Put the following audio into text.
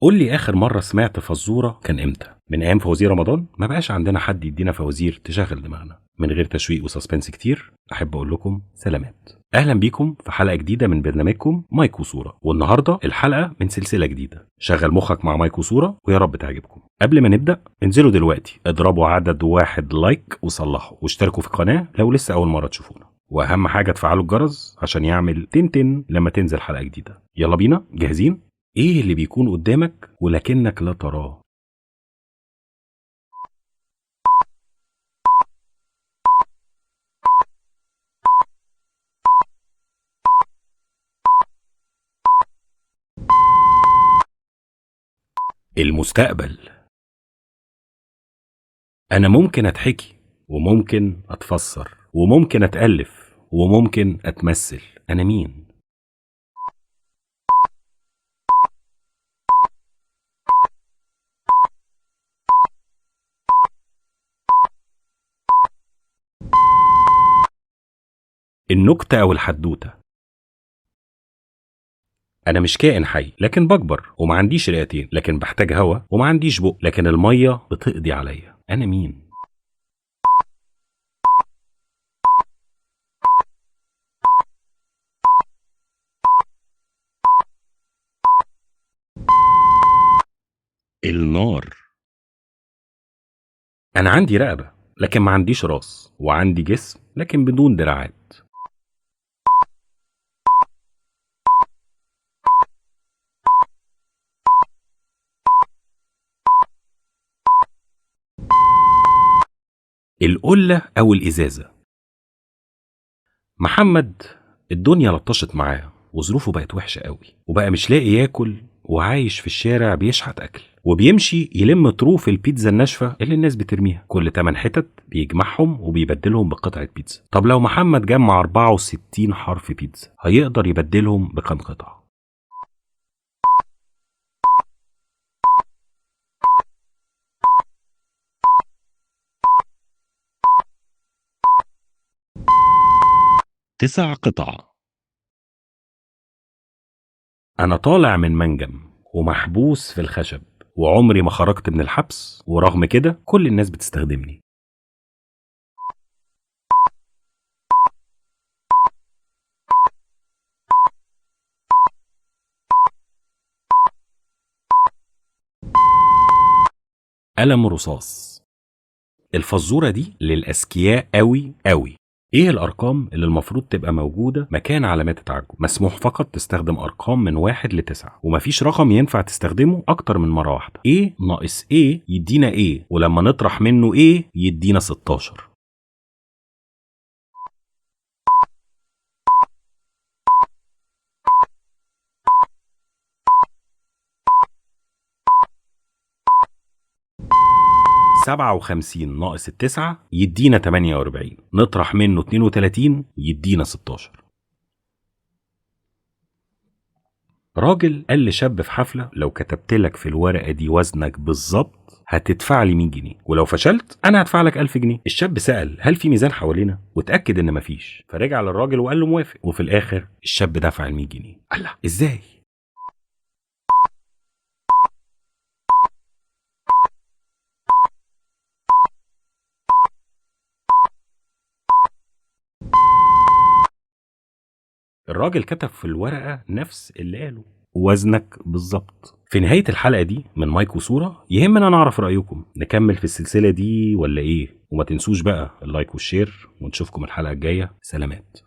قول لي آخر مرة سمعت فزورة كان إمتى؟ من أيام فوازير رمضان ما بقاش عندنا حد يدينا فوازير تشغل دماغنا. من غير تشويق وسسبنس كتير أحب أقول لكم سلامات. أهلا بيكم في حلقة جديدة من برنامجكم مايك وصورة، والنهاردة الحلقة من سلسلة جديدة. شغل مخك مع مايك وصورة ويا رب تعجبكم. قبل ما نبدأ انزلوا دلوقتي اضربوا عدد 1 لايك وصلحوا واشتركوا في القناة لو لسه أول مرة تشوفونا، وأهم حاجة تفعلوا الجرس عشان يعمل تن لما تنزل حلقة جديدة. يلا بينا، جاهزين؟ ايه اللي بيكون قدامك ولكنك لا تراه؟ المستقبل. انا ممكن اتحكي وممكن اتفسر وممكن اتألف وممكن اتمثل. انا مين؟ النكتة او الحدوتة. انا مش كائن حي لكن بكبر، وما عنديش رئتين لكن بحتاج هوا، وما عنديش بق لكن المية بتقضي عليا. انا مين؟ النار. انا عندي رقبة لكن ما عنديش راس، وعندي جسم لكن بدون دراعات. القلة او الازازة. محمد الدنيا لطشت معاه وظروفه بقت وحشة قوي، وبقى مش لاقي ياكل، وعايش في الشارع بيشحت أكل، وبيمشي يلم طروف البيتزا الناشفة اللي الناس بترميها. كل 8 حتت بيجمعهم وبيبدلهم بقطعة بيتزا. طب لو محمد جمع 64 حرف بيتزا هيقدر يبدلهم بكام قطعة؟ تسع قطع. أنا طالع من منجم ومحبوس في الخشب، وعمري ما خرجت من الحبس، ورغم كده كل الناس بتستخدمني. قلم رصاص. الفزورة دي للأذكياء قوي قوي. ايه الارقام اللي المفروض تبقى موجودة مكان علامات التعجب؟ مسموح فقط تستخدم ارقام من 1 ل9، ومفيش رقم ينفع تستخدمه اكتر من مرة واحدة. ايه ناقص ايه يدينا ايه، ولما نطرح منه ايه يدينا 16. +57 ناقص التسعة يدينا 48، نطرح منه 32 يدينا 16. راجل قال لشاب في حفلة: لو كتبت لك في الورقة دي وزنك بالظبط هتدفع لي 100 جنيه، ولو فشلت انا هدفع لك 1000 جنيه. الشاب سأل: هل في ميزان حوالينا؟ واتأكد ان مفيش، فرجع للراجل وقال له موافق، وفي الاخر الشاب دفع ال 100 جنيه. الله، ازاي؟ الراجل كتب في الورقة نفس اللي قاله: وزنك بالظبط. في نهاية الحلقة دي من مايك وصورة يهمنا نعرف رأيكم، نكمل في السلسلة دي ولا ايه؟ وما تنسوش بقى اللايك والشير، ونشوفكم الحلقة الجاية. سلامات.